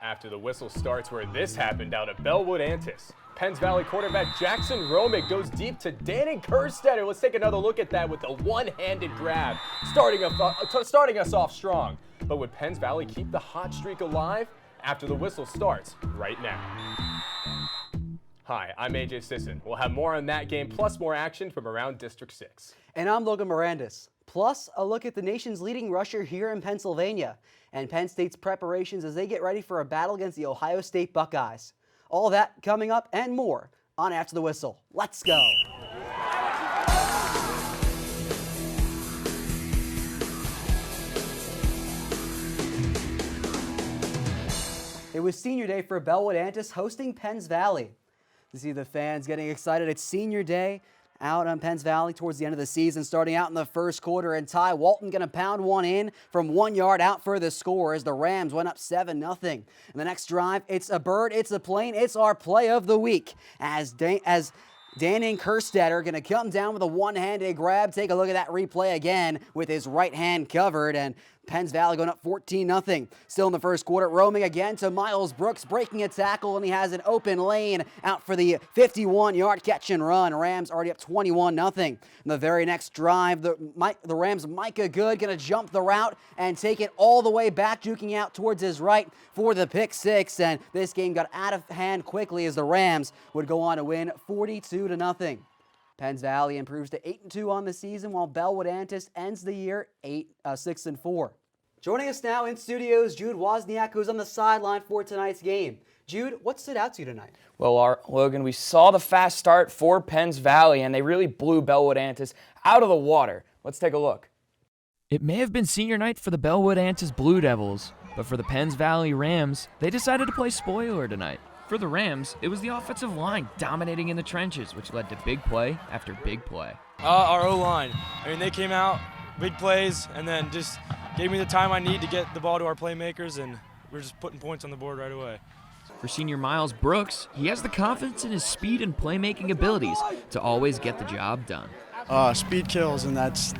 After the whistle starts where this happened out at Bellwood-Antis. Penns Valley quarterback Jackson Romick goes deep to Danny Kerstetter. Let's take another look at that with a one-handed grab, starting us off strong. But would Penns Valley keep the hot streak alive? After the whistle starts right now. Hi, I'm AJ Sisson. We'll have more on that game, plus more action from around District 6. And I'm Logan Mirandis. Plus, a look at the nation's leading rusher here in Pennsylvania and Penn State's preparations as they get ready for a battle against the Ohio State Buckeyes. All that coming up and more on After the Whistle. Let's go. It was senior day for Bellwood-Antis hosting Penns Valley. You see the fans getting excited. It's senior day out on Penns Valley towards the end of the season, starting out in the first quarter, and Ty Walton going to pound one in from 1 yard out for the score as the Rams went up 7-0. And the next drive, it's a bird, it's a plane, it's our play of the week as Danny Kerstetter going to come down with a one-handed grab. Take a look at that replay again with his right hand covered, and Penns Valley going up 14-0. Still in the first quarter, roaming again to Miles Brooks, breaking a tackle, and he has an open lane out for the 51-yard catch and run. Rams already up 21-0. In the very next drive, the Rams' Micah Good going to jump the route and take it all the way back, juking out towards his right for the pick six. And this game got out of hand quickly as the Rams would go on to win 42-0. Penns Valley improves to 8-2 on the season, while Bellwood-Antis ends the year 6-4. Joining us now in studio is Jude Wozniak, who's on the sideline for tonight's game. Jude, what stood out to you tonight? Well, Logan, we saw the fast start for Penns Valley, and they really blew Bellwood-Antis out of the water. Let's take a look. It may have been senior night for the Bellwood-Antis Blue Devils, but for the Penns Valley Rams, they decided to play spoiler tonight. For the Rams, it was the offensive line dominating in the trenches, which led to big play after big play. Our O-line. I mean, they came out, big plays, and then just gave me the time I need to get the ball to our playmakers, and we're just putting points on the board right away. For senior Miles Brooks, he has the confidence in his speed and playmaking abilities to always get the job done. Speed kills, and that's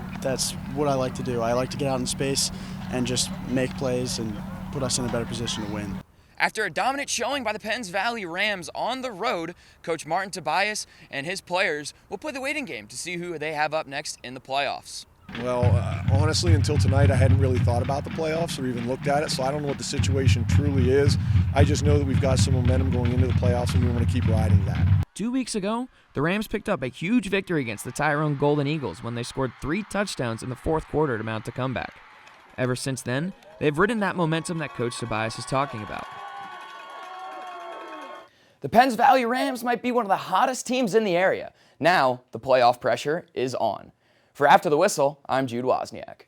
what I like to do. I like to get out in space and just make plays and put us in a better position to win. After a dominant showing by the Penns Valley Rams on the road, Coach Martin Tobias and his players will play the waiting game to see who they have up next in the playoffs. Well, honestly, until tonight, I hadn't really thought about the playoffs or even looked at it, so I don't know what the situation truly is. I just know that we've got some momentum going into the playoffs, and we want to keep riding that. 2 weeks ago, the Rams picked up a huge victory against the Tyrone Golden Eagles when they scored 3 touchdowns in the fourth quarter to mount a comeback. Ever since then, they've ridden that momentum that Coach Tobias is talking about. The Penns Valley Rams might be one of the hottest teams in the area. Now, the playoff pressure is on. For After the Whistle, I'm Jude Wozniak.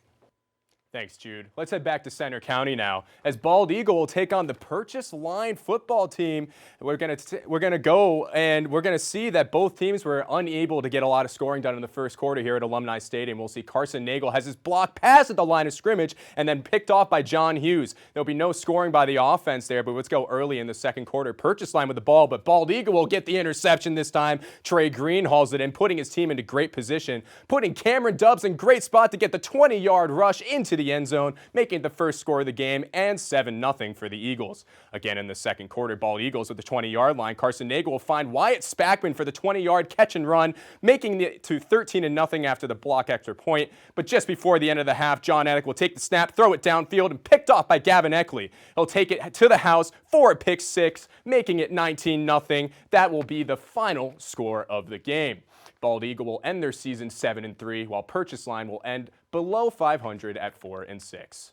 Thanks, Jude. Let's head back to Center County now, as Bald Eagle will take on the Purchase Line football team. We're gonna go and we're gonna see that both teams were unable to get a lot of scoring done in the first quarter here at Alumni Stadium. We'll see Carson Nagel has his block pass at the line of scrimmage and then picked off by John Hughes. There'll be no scoring by the offense there, but let's go early in the second quarter. Purchase Line with the ball, but Bald Eagle will get the interception this time. Trey Green hauls it in, putting his team into great position, putting Cameron Dubbs in great spot to get the 20-yard rush into the end zone, making the first score of the game, and 7-0 for the Eagles. Again in the second quarter, Bald Eagles at the 20-yard line. Carson Nagel will find Wyatt Spackman for the 20-yard catch and run, making it to 13-0 after the block extra point. But just before the end of the half, John Attic will take the snap, throw it downfield, and picked off by Gavin Eckley. He'll take it to the house for a pick six, making it 19-0. That will be the final score of the game. Bald Eagle will end their season 7-3, while Purchase Line will end below 500 at 4-6.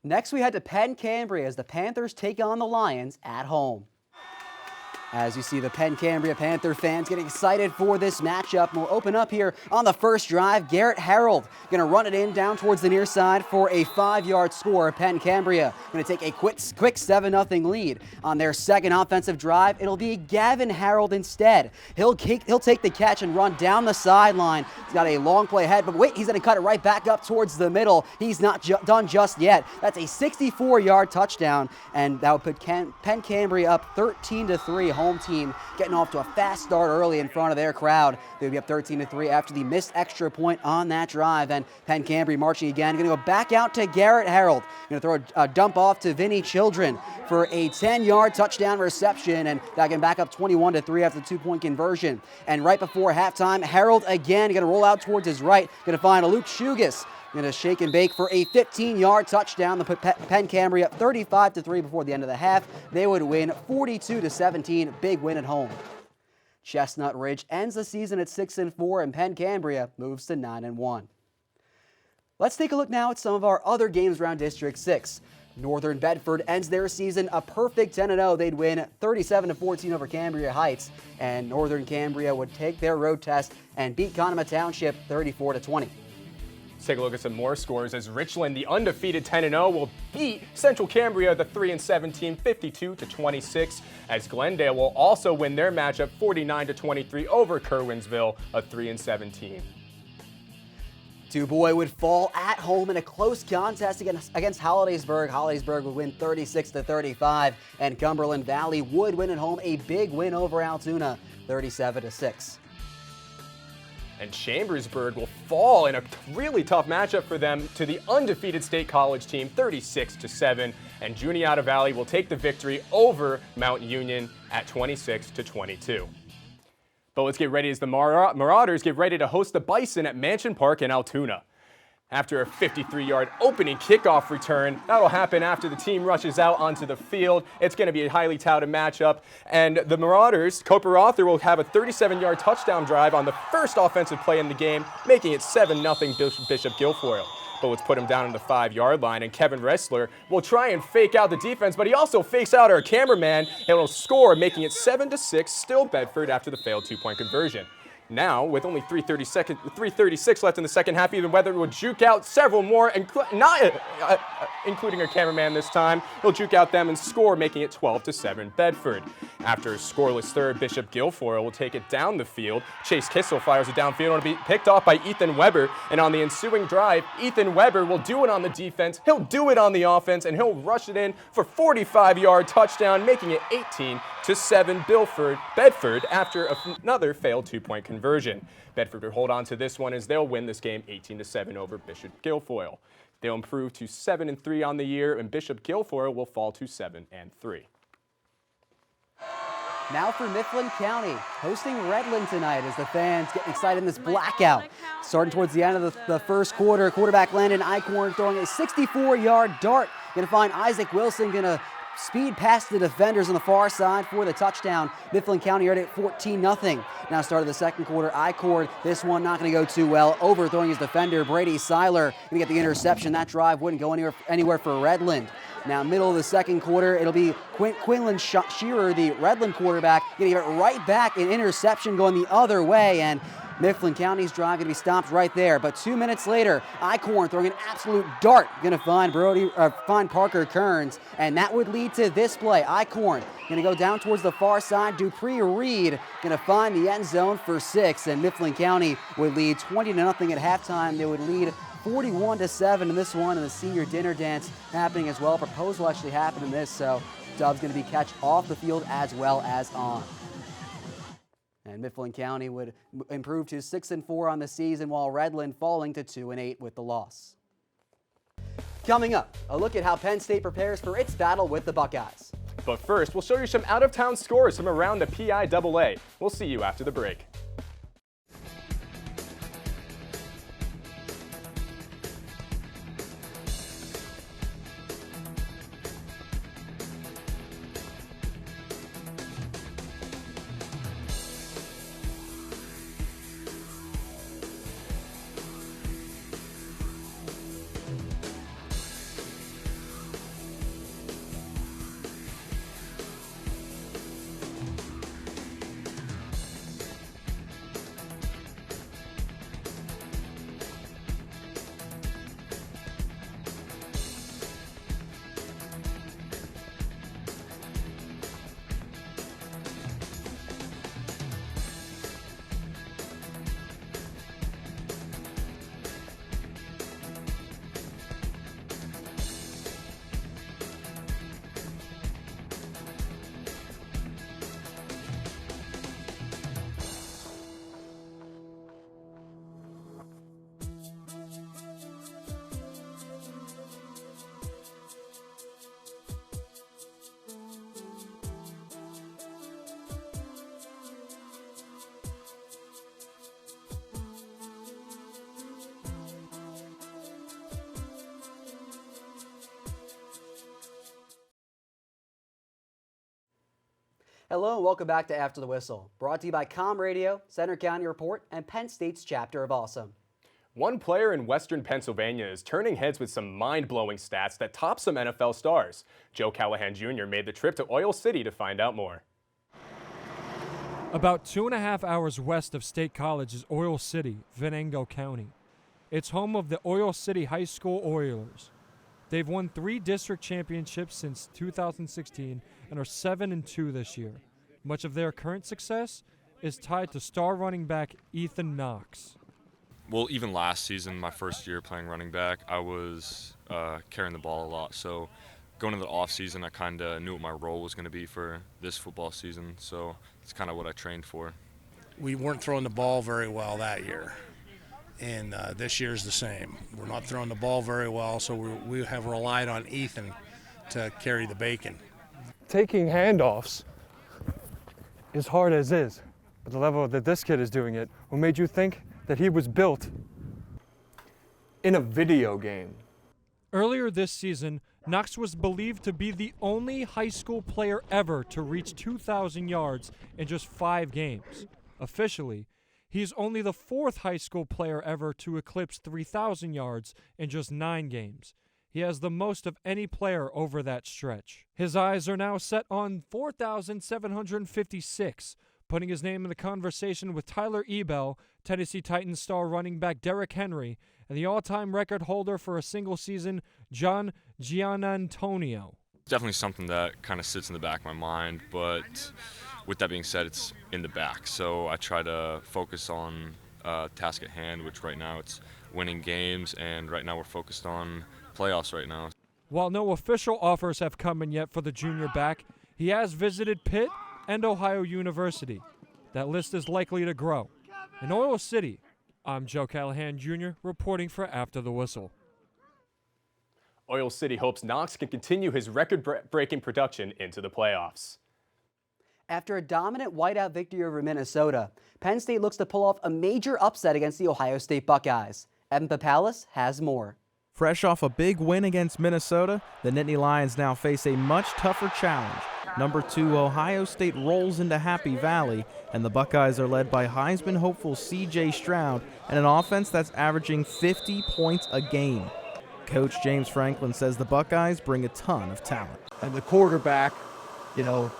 Next, we head to Penn Cambria as the Panthers take on the Lions at home. As you see the Penn Cambria Panther fans getting excited for this matchup. We'll open up here on the first drive. Garrett Harold going to run it in down towards the near side for a 5-yard score. Penn Cambria going to take a quick 7-0 lead. On their second offensive drive, it'll be Gavin Harold instead. He'll take the catch and run down the sideline. He's got a long play ahead, but wait, he's going to cut it right back up towards the middle. He's not done just yet. That's a 64-yard touchdown, and that would put Penn Cambria up 13-3. home team getting off to a fast start early in front of their crowd. They'll be up 13-3 after the missed extra point on that drive. And Penn Cambry marching again, going to go back out to Garrett Harold. Going to throw a dump off to Vinny Children for a 10-yard touchdown reception, and that can back up 21-3 after the 2-point conversion. And right before halftime, Harold again going to roll out towards his right, going to find Luke Shugas. Going to shake and bake for a 15-yard touchdown to put Penn Cambry up 35-3 before the end of the half. They would win 42-17, big win at home. Chestnut Ridge ends the season at 6-4, and Penn Cambria moves to 9-1. Let's take a look now at some of our other games around District 6. Northern Bedford ends their season a perfect 10-0. They'd win 37-14 over Cambria Heights, and Northern Cambria would take their road test and beat Conemaugh Township 34-20. Let's take a look at some more scores as Richland, the undefeated 10-0, will beat Central Cambria, the 3-7 team, 52-26, as Glendale will also win their matchup 49-23 over Kerwinsville, a 3-7 team. DuBois would fall at home in a close contest against Hollidaysburg. Hollidaysburg would win 36-35, and Cumberland Valley would win at home a big win over Altoona, 37-6. And Chambersburg will fall in a really tough matchup for them to the undefeated State College team, 36-7. And Juniata Valley will take the victory over Mount Union at 26-22. But let's get ready as the Marauders get ready to host the Bison at Mansion Park in Altoona. After a 53-yard opening kickoff return, that'll happen after the team rushes out onto the field. It's going to be a highly touted matchup. And the Marauders, Cooper Arthur, will have a 37-yard touchdown drive on the first offensive play in the game, making it 7-0 Bishop Guilfoyle. But let's put him down on the 5-yard line, and Kevin Ressler will try and fake out the defense, but he also fakes out our cameraman, and will score, making it 7-6, still Bedford after the failed 2-point conversion. Now, with only 3:36 left in the second half, even Weather will juke out several more, including our cameraman this time. He'll juke out them and score, making it 12-7 Bedford. After a scoreless third, Bishop Guilfoyle will take it down the field. Chase Kissel fires it downfield and will be picked off by Ethan Weber. And on the ensuing drive, Ethan Weber will do it on the defense, he'll do it on the offense, and he'll rush it in for 45-yard touchdown, making it 18-7 Bedford after another failed 2-point conversion. Bedford will hold on to this one as they'll win this game 18-7 over Bishop Guilfoyle. They'll improve to 7-3 on the year, and Bishop Guilfoyle will fall to 7-3. Now for Mifflin County, hosting Redland tonight as the fans get excited in this blackout. Starting towards the end of the first quarter, quarterback Landon Eichhorn throwing a 64-yard dart. Going to find Isaac Wilson, going to speed past the defenders on the far side for the touchdown. Mifflin County already at 14-0. Now started the second quarter. Eichhorn, this one not going to go too well. Overthrowing his defender, Brady Seiler, going to get the interception. That drive wouldn't go anywhere for Redland. Now middle of the second quarter, it'll be Quinlan Shearer, the Redland quarterback, going to get it right back. An interception going the other way, and Mifflin County's drive going to be stopped right there. But 2 minutes later, Eichhorn throwing an absolute dart, going to find Parker Kearns, and that would lead to this play. Eichhorn going to go down towards the far side. Dupree Reed going to find the end zone for 6, and Mifflin County would lead 20-0 at halftime. They would lead 41-7 in this one, and the senior dinner dance happening as well. Proposal actually happened in this, so Dub's going to be catch off the field as well as on. And Mifflin County would improve to 6-4 on the season, while Redland falling to 2-8 with the loss. Coming up, a look at how Penn State prepares for its battle with the Buckeyes. But first, we'll show you some out-of-town scores from around the PIAA. We'll see you after the break. Hello and welcome back to After the Whistle, brought to you by Com Radio, Center County Report, and Penn State's chapter of Awesome. One player in Western Pennsylvania is turning heads with some mind-blowing stats that top some NFL stars. Joe Callahan Jr. made the trip to Oil City to find out more. About 2.5 hours west of State College is Oil City, Venango County. It's home of the Oil City High School Oilers. They've won 3 district championships since 2016 and are 7-2 this year. Much of their current success is tied to star running back Ethan Knox. Well, even last season, my first year playing running back, I was carrying the ball a lot. So going into the off season, I kind of knew what my role was going to be for this football season. So it's kind of what I trained for. We weren't throwing the ball very well that year, and this year's the same. We're not throwing the ball very well, so we have relied on Ethan to carry the bacon. Taking handoffs is hard as is, but the level that this kid is doing it, what made you think that he was built in a video game? Earlier this season, Knox was believed to be the only high school player ever to reach 2,000 yards in just 5 games. Officially, he's only the 4th high school player ever to eclipse 3,000 yards in just 9 games. He has the most of any player over that stretch. His eyes are now set on 4,756, putting his name in the conversation with Tyler Ebell, Tennessee Titans star running back Derrick Henry, and the all-time record holder for a single season, John Giannantonio. Definitely something that kind of sits in the back of my mind, but with that being said, it's in the back. So I try to focus on task at hand, which right now it's winning games, and right now we're focused on playoffs right now. While no official offers have come in yet for the junior back, he has visited Pitt and Ohio University. That list is likely to grow. In Oil City, I'm Joe Callahan Jr. reporting for After the Whistle. Oil City hopes Knox can continue his record-breaking production into the playoffs. After a dominant whiteout victory over Minnesota, Penn State looks to pull off a major upset against the Ohio State Buckeyes. Evan Papalis has more. Fresh off a big win against Minnesota, the Nittany Lions now face a much tougher challenge. Number 2 Ohio State rolls into Happy Valley, and the Buckeyes are led by Heisman hopeful C.J. Stroud and an offense that's averaging 50 points a game. Coach James Franklin says the Buckeyes bring a ton of talent. And the quarterback,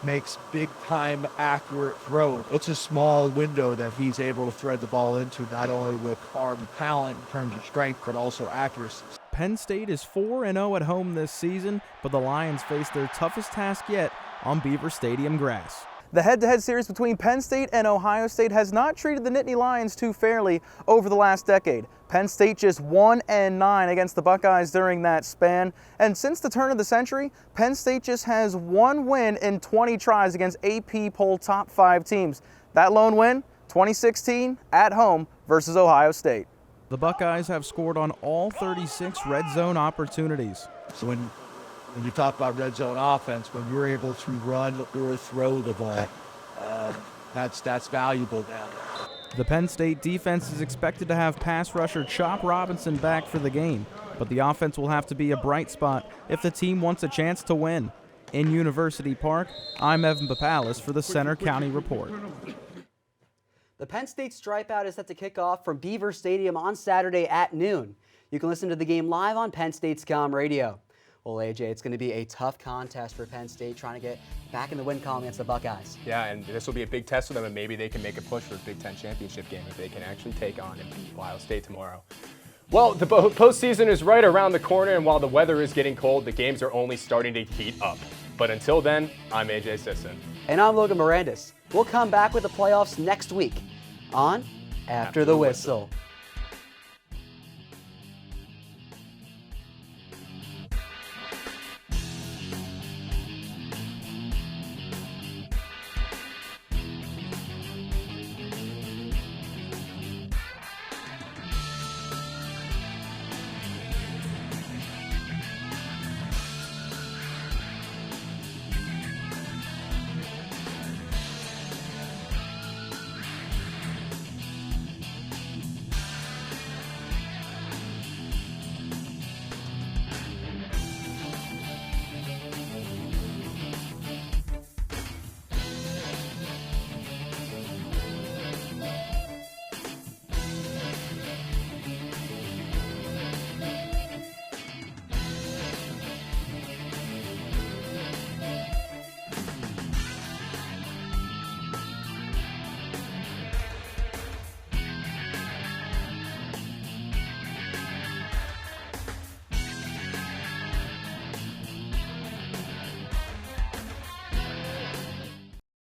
makes big-time accurate throws. It's a small window that he's able to thread the ball into, not only with arm talent in terms of strength, but also accuracy. Penn State is 4-0 at home this season, but the Lions face their toughest task yet on Beaver Stadium grass. The head-to-head series between Penn State and Ohio State has not treated the Nittany Lions too fairly over the last decade. Penn State just 1-9 against the Buckeyes during that span. And since the turn of the century, Penn State just has 1 win in 20 tries against AP poll top 5 teams. That lone win, 2016, at home versus Ohio State. The Buckeyes have scored on all 36 red zone opportunities. So when you talk about red zone offense, when you're able to run or throw the ball, that's valuable down there. The Penn State defense is expected to have pass rusher Chop Robinson back for the game, but the offense will have to be a bright spot if the team wants a chance to win. In University Park, I'm Evan Papalis for the Center County Report. The Penn State Stripeout is set to kick off from Beaver Stadium on Saturday at noon. You can listen to the game live on Penn State's Com Radio. Well, AJ, it's going to be a tough contest for Penn State trying to get back in the win column against the Buckeyes. Yeah, and this will be a big test for them, and maybe they can make a push for a Big Ten championship game if they can actually take on and beat Ohio State tomorrow. Well, the postseason is right around the corner, and while the weather is getting cold, the games are only starting to heat up. But until then, I'm AJ Sisson. And I'm Logan Mirandis. We'll come back with the playoffs next week on After the Whistle.